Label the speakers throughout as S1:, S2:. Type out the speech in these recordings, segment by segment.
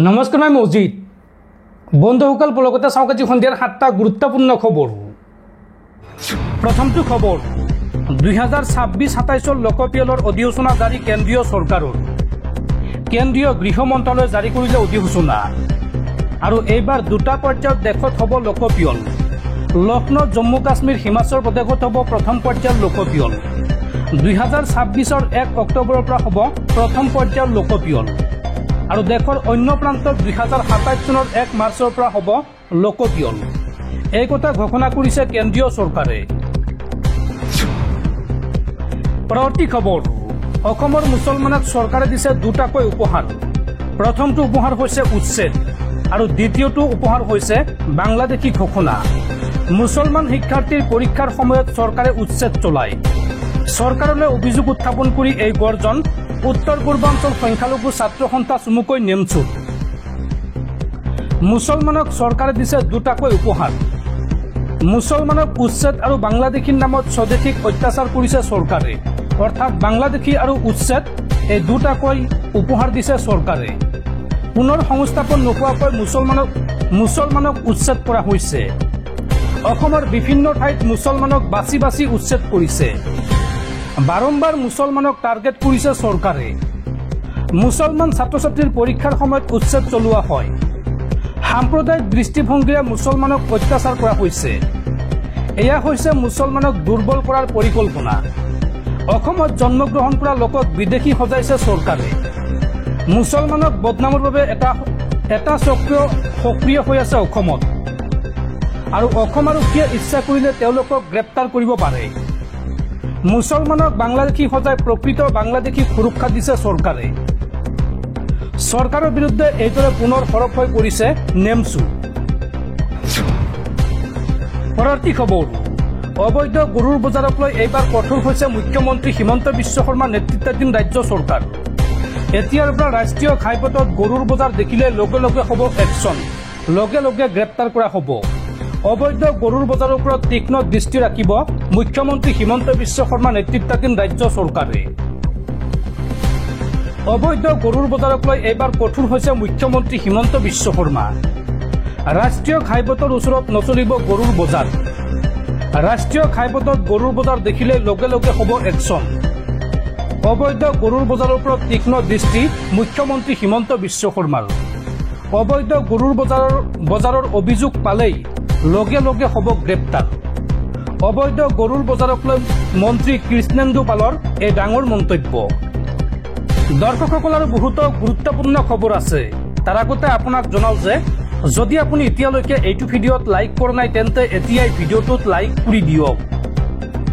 S1: নমস্কাৰ মই মজিদ বন্ধুসকল পলকতে চাওক আজি সন্ধিয়াৰ 7টা গুৰুত্বপূৰ্ণ খবৰ। প্ৰথমটো খবৰ 2026-27 লোকপিয়লৰ অধিসূচনা জাৰি কেন্দ্ৰীয় চৰকাৰৰ কেন্দ্ৰীয় গৃহ মন্ত্ৰালয়ে জাৰি কৰিলে অধিসূচনা আৰু এইবাৰ দুটা পৰ্যায়ত দেশত হ'ব লোকপিয়ল। লক্ষ্ণৌ জম্মু কাশ্মীৰ হিমাচল প্ৰদেশত হ'ব প্ৰথম পৰ্যায়ৰ লোকপিয়ল। 2026-ৰ 1 অক্টোবৰৰ পৰা হ'ব প্ৰথম পৰ্যায়ৰ লোকপিয়ল আৰু দেশৰ অন্য প্ৰান্তত 2027 চনৰ 1 মাৰ্চৰ পৰা হ'ব লোকপিয়ল। এই কথা ঘোষণা কৰিছে কেন্দ্ৰীয় চৰকাৰে। পৰৱৰ্তী খবৰ অসমৰ মুছলমানক চৰকাৰে দিছে দুটাকৈ উপহাৰ। প্ৰথমটো উপহাৰ হৈছে উচ্ছেদ আৰু দ্বিতীয়টো উপহাৰ হৈছে বাংলাদেশী ঘোষণা। মুছলমান শিক্ষাৰ্থীৰ পৰীক্ষাৰ সময়ত চৰকাৰে উচ্ছেদ চলায়। চৰকাৰলৈ অভিযোগ উত্থাপন কৰি এই গৰ্জন উত্তৰ পূৰ্বাঞ্চল সংখ্যালঘু ছাত্ৰ সন্থা চমুকৈ নেমচুত। মুছলমানক চৰকাৰে দিছে দুটাকৈ উপহাৰ। মুছলমানক উচ্ছেদ আৰু বাংলাদেশীৰ নামত স্বদেশীক অত্যাচাৰ কৰিছে চৰকাৰে, অৰ্থাৎ বাংলাদেশী আৰু উচ্ছেদ এই দুটাকৈ উপহাৰ দিছে চৰকাৰে। পুনৰ সংস্থাপন নোপোৱাকৈ মুছলমানক উচ্ছেদ কৰা হৈছে। অসমৰ বিভিন্ন ঠাইত মুছলমানক বাছি বাছি উচ্ছেদ কৰিছে। বাৰম্বাৰ মুছলমানক টাৰ্গেট কৰিছে চৰকাৰে। মুছলমান ছাত্ৰ ছাত্ৰীৰ পৰীক্ষাৰ সময়ত উচ্ছেদ চলোৱা হয়। সাম্প্ৰদায়িক দৃষ্টিভংগীৰে মুছলমানক অত্যাচাৰ কৰা হৈছে। এয়া হৈছে মুছলমানক দুৰ্বল কৰাৰ পৰিকল্পনা। অসমত জন্মগ্ৰহণ কৰা লোকক বিদেশী সজাইছে চৰকাৰে। মুছলমানক বদনামৰ বাবে এটা সক্ৰিয় হৈ আছে অসমত আৰু অসম আৰক্ষীয়ে ইচ্ছা কৰিলে তেওঁলোকক গ্ৰেপ্তাৰ কৰিব পাৰে। মুছলমানক বাংলাদেশী সজাই প্ৰকৃত বাংলাদেশীক সুৰক্ষা দিছে চৰকাৰে। চৰকাৰৰ বিৰুদ্ধে এইদৰে পুনৰ সৰব হৈ পৰিছে নেমচু। পৰৱৰ্তী খবৰ অবৈধ গৰুৰ বজাৰক লৈ এইবাৰ কঠোৰ হৈছে মুখ্যমন্ত্ৰী হিমন্ত বিশ্ব শৰ্মাৰ নেতৃত্বাধীন ৰাজ্য চৰকাৰ। এতিয়াৰ পৰা ৰাষ্ট্ৰীয় ঘাইপথত গৰুৰ বজাৰ দেখিলে লগে লগে হ'ব একশ্যন, লগে লগে গ্ৰেপ্তাৰ কৰা হ'ব। অবৈধ গৰুৰ বজাৰৰ ওপৰত তীক্ষ্ণ দৃষ্টি ৰাখিব মুখ্যমন্ত্ৰী হিমন্ত বিশ্ব শৰ্মা নেতৃত্বাধীন ৰাজ্য চৰকাৰে। অবৈধ গৰুৰ বজাৰক লৈ এইবাৰ কঠোৰ হৈছে মুখ্যমন্ত্ৰী হিমন্ত বিশ্ব শৰ্মা। ৰাষ্ট্ৰীয় ঘাইপথৰ ওচৰত নচলিব গৰুৰ বজাৰ। ৰাষ্ট্ৰীয় ঘাইপথত গৰুৰ বজাৰ দেখিলে লগে লগে হ'ব একশ্যন। অবৈধ গৰুৰ বজাৰৰ ওপৰত তীক্ষ্ণ দৃষ্টি মুখ্যমন্ত্ৰী হিমন্ত বিশ্ব শৰ্মাৰ। অবৈধ গৰুৰ বজাৰৰ অভিযোগ পালেই লগে লগে হ'ব গ্ৰেপ্তাৰ। অবৈধ গৰুৰ বজাৰক লৈ মন্ত্ৰী কৃষ্ণেন্দু পালৰ এই ডাঙৰ মন্তব্য। দৰ্শকসকলৰ বহুতো গুৰুত্বপূৰ্ণ খবৰ আছে। তাৰ আগতে আপোনাক জনাওঁ যে যদি আপুনি এতিয়ালৈকে এইটো ভিডিঅ'ত লাইক কৰা নাই তেন্তে এতিয়াই ভিডিঅ'টোত লাইক কৰি দিয়ক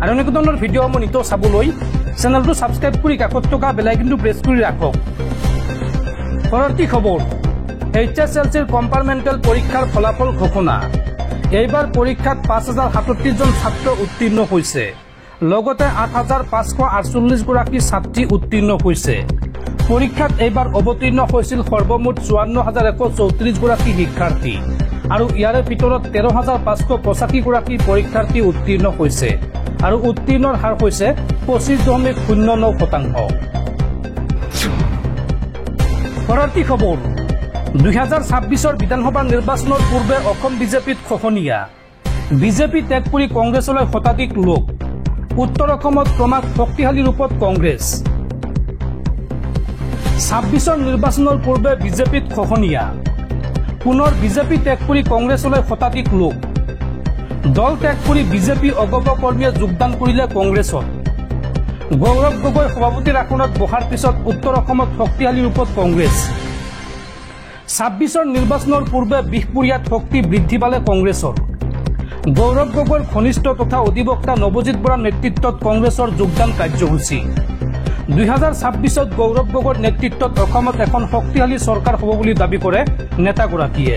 S1: আৰু এনেকুৱা ধৰণৰ ভিডিঅ'সমূহ নিতৌ চাবলৈ চেনেলটো ছাবস্ক্ৰাইব কৰি কাষত থকা বেল আইকনটো প্ৰেছ কৰি ৰাখক। পৰৱৰ্তী খবৰ HSLCৰ কম্পাৰ্টমেণ্টেল পৰীক্ষাৰ ফলাফল ঘোষণা। এইবাৰ পৰীক্ষাত 5037 জন ছাত্ৰ উত্তীৰ্ণ হৈছে, লগতে 8548 গৰাকী ছাত্ৰী উত্তীৰ্ণ হৈছে। পৰীক্ষাত এইবাৰ অৱতীৰ্ণ হৈছিল সৰ্বমুঠ 54134 গৰাকী শিক্ষাৰ্থী আৰু ইয়াৰে ভিতৰত 13585 গৰাকী পৰীক্ষাৰ্থী উত্তীৰ্ণ হৈছে আৰু উত্তীৰ্ণৰ হাৰ হৈছে 25.09%। পৰৱৰ্তী খবৰ 2026-ৰ বিধানসভা নিৰ্বাচনৰ পূৰ্বে অসম বিজেপিত খহনীয়া। বিজেপি ত্যাগ কৰি কংগ্ৰেছলৈ শতাধিক লোক। উত্তৰ অসমত ক্ৰমাৎ শক্তিশালী ৰূপত কংগ্ৰেছ। 26ৰ নিৰ্বাচনৰ পূৰ্বে বিজেপিত খহনীয়া। পুনৰ বিজেপি ত্যাগ কৰি কংগ্ৰেছলৈ শতাধিক লোক। দল ত্যাগ কৰি বিজেপি অগপ কৰ্মীয়ে যোগদান কৰিলে কংগ্ৰেছত। গৌৰৱ গগৈ সভাপতিৰ আসনত বহাৰ পিছত উত্তৰ অসমত শক্তিশালী ৰূপত কংগ্ৰেছ। 26ৰ নিৰ্বাচনৰ পূৰ্বে বিহপুৰীয়াত শক্তি বৃদ্ধি পালে কংগ্ৰেছৰ। গৌৰৱ গগৈৰ ঘনিষ্ঠ তথা অধিবক্তা নৱজিৎ বৰাৰ নেতৃত্বত কংগ্ৰেছৰ যোগদান কাৰ্যসূচী। 2026ত গৌৰৱ গগৈৰ নেতৃত্বত অসমত এখন শক্তিশালী চৰকাৰ হ'ব বুলি দাবী কৰে নেতাগৰাকীয়ে।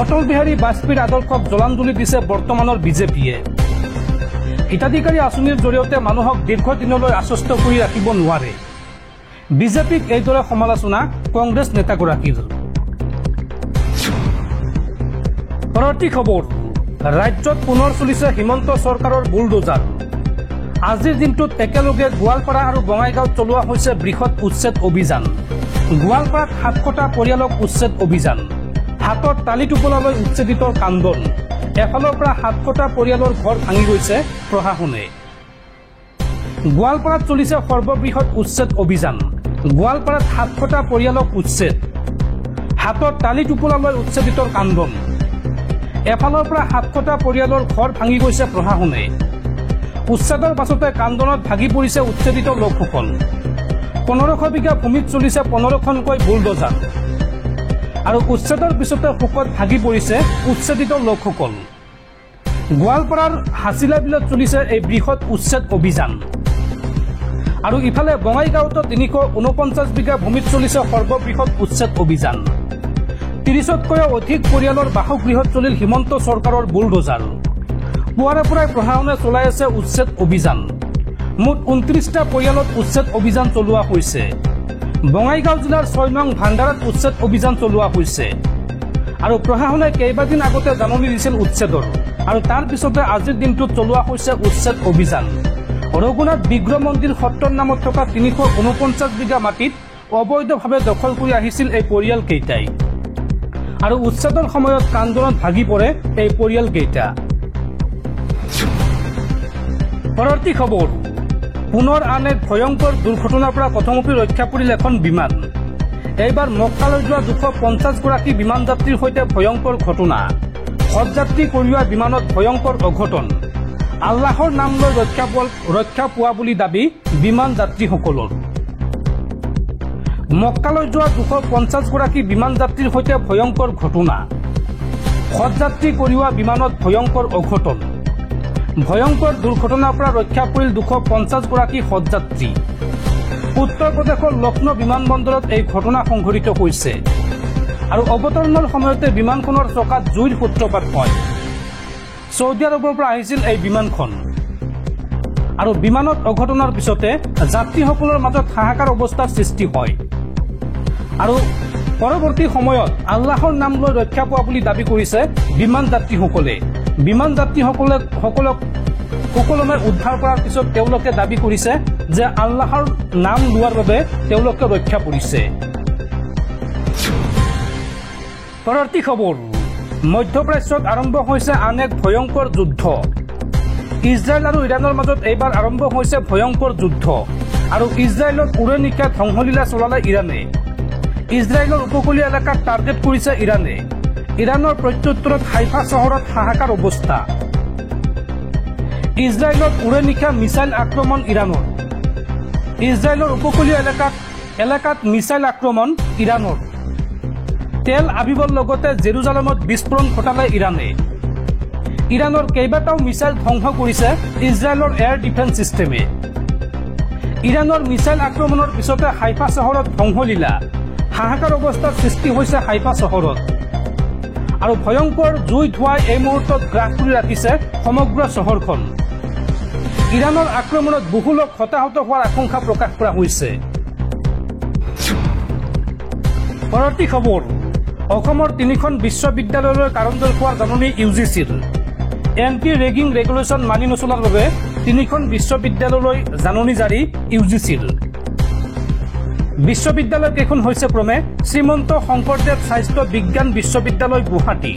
S1: অটল বিহাৰী বাজপেয়ীৰ আদৰ্শক জলাঞ্জলি দিছে বৰ্তমানৰ বিজেপিয়ে। হিতাধিকাৰী আঁচনিৰ জৰিয়তে মানুহক দীৰ্ঘদিনলৈ আশ্বস্ত কৰি ৰাখিব নোৱাৰে। বিজেপিক এইদৰে সমালোচনা কংগ্ৰেছ নেতাগৰাকীৰ। পৰৱৰ্তী খবৰ ৰাজ্যত পুনৰ চলিছে হিমন্ত চৰকাৰৰ বুলডোজাৰ। আজিৰ দিনটোত একেলগে গোৱালপাৰা আৰু বঙাইগাঁৱত চলোৱা হৈছে বৃহৎ উচ্ছেদ অভিযান। গোৱালপাৰাত 7টা পৰিয়ালক উচ্ছেদ অভিযান, হাতত তালি টোপোলালৈ উচ্ছেদিতৰ কান্দন। এফালৰ পৰা 7টা পৰিয়ালৰ ঘৰ ভাঙি গৈছে প্ৰশাসনে। গোৱালপাৰাত চলিছে সৰ্ববৃহৎ উচ্ছেদ অভিযান। গোৱালপাৰাত 7টা পৰিয়ালক উচ্ছেদ, হাতত তালি টোপোলালৈ উচ্ছেদিতৰ কান্দন। এফালৰ পৰা 7টা পৰিয়ালৰ ঘৰ ভাঙি গৈছে প্ৰশাসনে। উচ্ছেদৰ পাছতে কান্দনত ভাগি পৰিছে উচ্ছেদিত লোকসকল। 1500 বিঘা ভূমিত চলিছে 15খনকৈ বুলডোজাৰ। আৰু উচ্ছেদৰ পিছতে শোকত ভাগি পৰিছে উচ্ছেদিত লোকসকল। গোৱালপাৰাৰ হাছিলা বিলত চলিছে এই বৃহৎ উচ্ছেদ অভিযান। আৰু ইফালে বঙাইগাঁৱতো 349 বিঘা ভূমিত চলিছে সৰ্ববৃহৎ উচ্ছেদ অভিযান। 30তকৈও অধিক পৰিয়ালৰ বাসগৃহত চলিল হিমন্ত চৰকাৰৰ বুলডোজাৰ। পুৱাৰে পৰাই প্ৰশাসনে চলাই আছে উচ্ছেদ অভিযান। মুঠ 29টা পৰিয়ালত উচ্ছেদ অভিযান চলোৱা হৈছে। বঙাইগাঁও জিলাৰ 6 নং ভাণ্ডাৰত উচ্ছেদ অভিযান চলোৱা হৈছে। আৰু প্ৰশাসনে কেইবাদিন আগতে জাননী দিছিল উচ্ছেদৰ, আৰু তাৰ পিছতে আজিৰ দিনটোত চলোৱা হৈছে উচ্ছেদ অভিযান। ৰঘুনাথ বিগ্ৰহ মন্দিৰ সত্ৰৰ নামত থকা 349 বিঘা মাটিত অবৈধভাৱে দখল কৰি আহিছিল এই পৰিয়ালকেইটাই। আৰু উচ্ছেদৰ সময়ত কান্দনত ভাগি পৰে এই পৰিয়ালকেইটা। পৰৱৰ্তী খবৰ, পুনৰ আন এক ভয়ংকৰ দুৰ্ঘটনাৰ পৰা কথমপি ৰক্ষা পৰিল এখন বিমান। এইবাৰ মক্কালৈ যোৱা 250 গৰাকী বিমান যাত্ৰীৰ সৈতে ভয়ংকৰ ঘটনা। হজযাত্ৰী কঢ়িওৱা বিমানত ভয়ংকৰ অঘটন। আল্লাহৰ নাম লৈ ৰক্ষা পোৱা বুলি দাবী বিমান যাত্ৰীসকলৰ। মক্কালৈ যোৱা 250 গৰাকী বিমান যাত্ৰীৰ সৈতে ভয়ংকৰ ঘটনা। হজযাত্ৰী কঢ়িওৱা বিমানত ভয়ংকৰ অঘটন। ভয়ংকৰ দুৰ্ঘটনাৰ পৰা ৰক্ষা পৰিল 250 গৰাকী হজযাত্ৰী। উত্তৰ প্ৰদেশৰ লক্ষ্ণৌ বিমানবন্দৰত এই ঘটনা সংঘটিত হৈছে। আৰু অৱতৰণৰ সময়তে বিমানখনৰ চকাত জুইৰ সূত্ৰপাত হয়। ছৌদি আৰবৰ পৰা আহিছিল এই বিমানখন। আৰু বিমানত অঘটনাৰ পিছতে যাত্ৰীসকলৰ মাজত হাহাকাৰ অৱস্থাৰ সৃষ্টি হয়। আৰু পৰৱৰ্তী সময়ত আল্লাহৰ নাম লৈ ৰক্ষা পোৱা বুলি দাবী কৰিছে বিমান যাত্ৰীসকলে। বিমান যাত্ৰীসকলক সুকলমে উদ্ধাৰ কৰাৰ পিছত তেওঁলোকে দাবী কৰিছে যে আল্লাহৰ নাম লোৱাৰ বাবে তেওঁলোকে ৰক্ষা পৰিছে। পৰৱৰ্তী খবৰ, মধ্যপ্ৰাচ্যত আৰম্ভ হৈছে আন এক ভয়ংকৰ যুদ্ধ। ইজৰাইল আৰু ইৰাণৰ মাজত এইবাৰ আৰম্ভ হৈছে ভয়ংকৰ যুদ্ধ। আৰু ইজৰাইলত উৰে নিশা ধ্বংসলীলা চলালে ইৰাণে। ইজৰাইলৰ উপকূলীয় এলেকাত টাৰ্গেট কৰিছে ইৰাণে। ইৰাণৰ প্ৰত্যুত্তৰত হাইফা চহৰত হাহাকাৰ অৱস্থা। ইজৰাইলত উৰে নিশা মিছাইল আক্ৰমণ ইৰাণৰ। ইজৰাইলৰ উপকূলীয় এলেকাত মিছাইল আক্ৰমণ ইৰাণৰ। তেল আবিবৰ লগতে জেৰুজালেমত বিস্ফোৰণ ঘটালে ইৰাণে। ইৰাণৰ কেইবাটাও মিছাইল ধ্বংস কৰিছে ইজৰাইলৰ এয়াৰ ডিফেন্স ছিষ্টেমে। ইৰাণৰ মিছাইল আক্ৰমণৰ পিছতে হাইফা চহৰত ধ্বংসলীলা। হাহাকাৰ অৱস্থাৰ সৃষ্টি হৈছে হাইফা চহৰত। আৰু ভয়ংকৰ জুই ধোঁৱাই এই মুহূৰ্তত গ্ৰাস কৰি ৰাখিছে সমগ্ৰ চহৰখন। ইৰাণৰ আক্ৰমণত বহু লোক হতাহত হোৱাৰ আশংকা প্ৰকাশ কৰা হৈছে। পৰৱৰ্তী খবৰ, অসমৰ 3খন বিশ্ববিদ্যালয়লৈ কাৰণ দৰ্শোৱাৰ জাননী UGCৰ। এণ্টি ৰেগিং ৰেগুলেশ্যন মানি নচলাৰ বাবে 3খন বিশ্ববিদ্যালয়লৈ জাননী জাৰি UGCৰ। বিশ্ববিদ্যালয় কেইখন হৈছে ক্ৰমে শ্ৰীমন্ত শংকৰদেৱ স্বাস্থ্য বিজ্ঞান বিশ্ববিদ্যালয় গুৱাহাটী,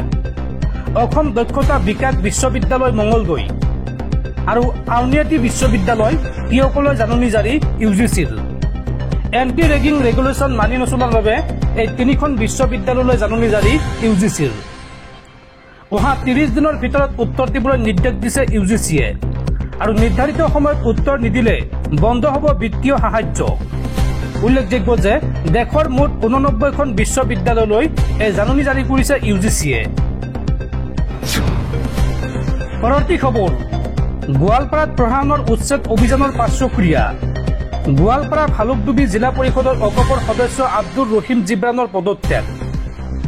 S1: অসম দক্ষতা বিকাশ বিশ্ববিদ্যালয় মঙলদৈ আৰু আউনীআটী বিশ্ববিদ্যালয় তিয়কলৈ জাননী জাৰি UGCৰ। এণ্টি ৰেগিং ৰেগুলেশ্যন মানি নচলাৰ বাবে এই 3খন বিশ্ববিদ্যালয়লৈ জাননী জাৰি UGCৰ। অহা 30 দিনৰ ভিতৰত উত্তৰ দিবলৈ নিৰ্দেশ দিছে UGCয়ে। আৰু নিৰ্ধাৰিত সময়ত উত্তৰ নিদিলে বন্ধ হ'ব বিত্তীয় সাহায্য। উল্লেখযোগ্য যে দেশৰ মুঠ 89খন বিশ্ববিদ্যালয়লৈ এই জাননী জাৰি কৰিছে UGCয়ে। পৰৱৰ্তী খবৰ, গোৱালপাৰাত প্ৰশাসনৰ উচ্ছেদ অভিযানৰ পাৰ্শ্বক্ৰিয়া। গোৱালপাৰা ভালুকডুবি জিলা পৰিষদৰ অগপৰ সদস্য আব্দুৰ ৰহিম জিব্ৰানৰ পদত্যাগ।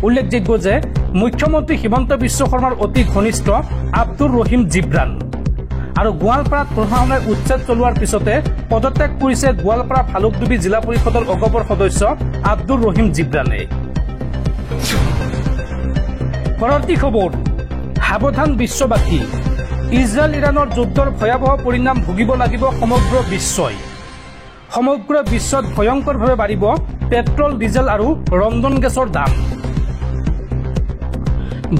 S1: উল্লেখযোগ্য যে মুখ্যমন্ত্ৰী হিমন্ত বিশ্ব শৰ্মাৰ অতি ঘনিষ্ঠ আব্দুৰ ৰহিম জিব্ৰান। আৰু গোৱালপাৰাত প্ৰশাসনে উচ্ছেদ চলোৱাৰ পিছতে পদত্যাগ কৰিছে গোৱালপাৰা ভালুকডুবি জিলা পৰিষদৰ অগপৰ সদস্য আব্দুৰ ৰহিম জিব্ৰানে। পৰৱৰ্তী খবৰ, সাৱধান বিশ্ববাসী। ইজৰাইল ইৰাণৰ যুদ্ধৰ ভয়াৱহ পৰিণাম ভুগিব লাগিব সমগ্ৰ বিশ্বই। সমগ্ৰ বিশ্বত ভয়ংকৰভাৱে বাঢ়িব পেট্ৰল ডিজেল আৰু ৰন্ধন গেছৰ দাম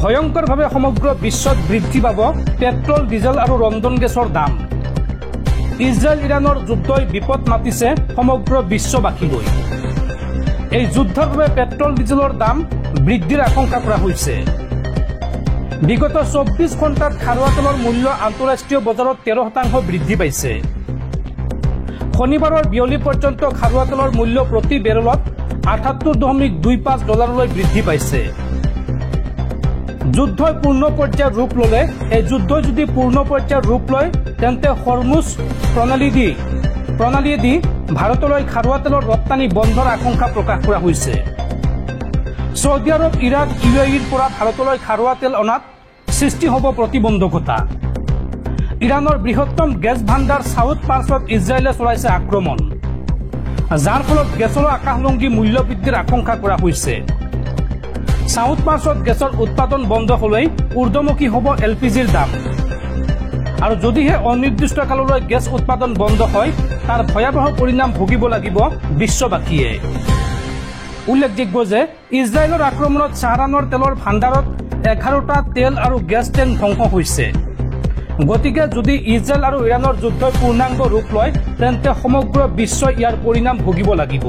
S1: ভয়ংকৰভাৱে সমগ্ৰ বিশ্বত বৃদ্ধি পাব পেট্ৰল ডিজেল আৰু ৰন্ধন গেছৰ দাম ইজৰাইল ইৰাণৰ যুদ্ধই বিপদ মাতিছে সমগ্ৰ বিশ্ববাসীলৈ এই যুদ্ধৰ বাবে পেট্ৰল ডিজেলৰ দাম বৃদ্ধিৰ আশংকা কৰা হৈছে বিগত 24 ঘণ্টাত খাৰুৱা তেলৰ মূল্য আন্তঃৰাষ্ট্ৰীয় বজাৰত 13% বৃদ্ধি পাইছে শনিবাৰৰ বিয়লি পৰ্যন্ত খাৰুৱা তেলৰ মূল্য প্ৰতি বেৰেলত $78.25 বৃদ্ধি পাইছে যুদ্ধই পূৰ্ণ পৰ্যায়ৰ ৰূপ ললে এই যুদ্ধই যদি পূৰ্ণ পৰ্যায়ৰ ৰূপ লয় তেন্তে হৰমুজ প্ৰণালীয়েদি ভাৰতলৈ খাৰুৱা তেলৰ ৰপ্তানি বন্ধৰ আশংকা প্ৰকাশ কৰা হৈছে সৌদি আৰব ইৰাক ইউএইৰ পৰা ভাৰতলৈ খাৰুৱা তেল অনাত সৃষ্টি হ'ব প্ৰতিবন্ধকতা ইৰাণৰ বৃহত্তম গেছ ভাণ্ডাৰ সাউথ পাৰ্চত ইজৰাইলে চলাইছে আক্ৰমণ যাৰ ফলত গেছৰ আকাশলংঘী মূল্য বৃদ্ধিৰ আশংকা কৰা হৈছে সাউথ পাৰ্চত গেছৰ উৎপাদন বন্ধ হ'লেই ঊৰ্ধ্বমুখী হ'ব এলপিজিৰ দাম আৰু যদিহে অনিৰ্দিষ্ট কাললৈ গেছ উৎপাদন বন্ধ হয় তাৰ ভয়াবহ পৰিণাম ভুগিব লাগিব বিশ্ববাসীয়ে উল্লেখযোগ্য যে ইজৰাইলৰ আক্ৰমণত চাহৰানৰ তেলৰ ভাণ্ডাৰত 11টা তেল আৰু গেছ টেংক ধ্বংস হৈছে গতিকে যদি ইজৰাইল আৰু ইৰাণৰ যুদ্ধই পূৰ্ণাংগ ৰূপ লয় তেন্তে সমগ্ৰ বিশ্বই ইয়াৰ পৰিণাম ভুগিব লাগিব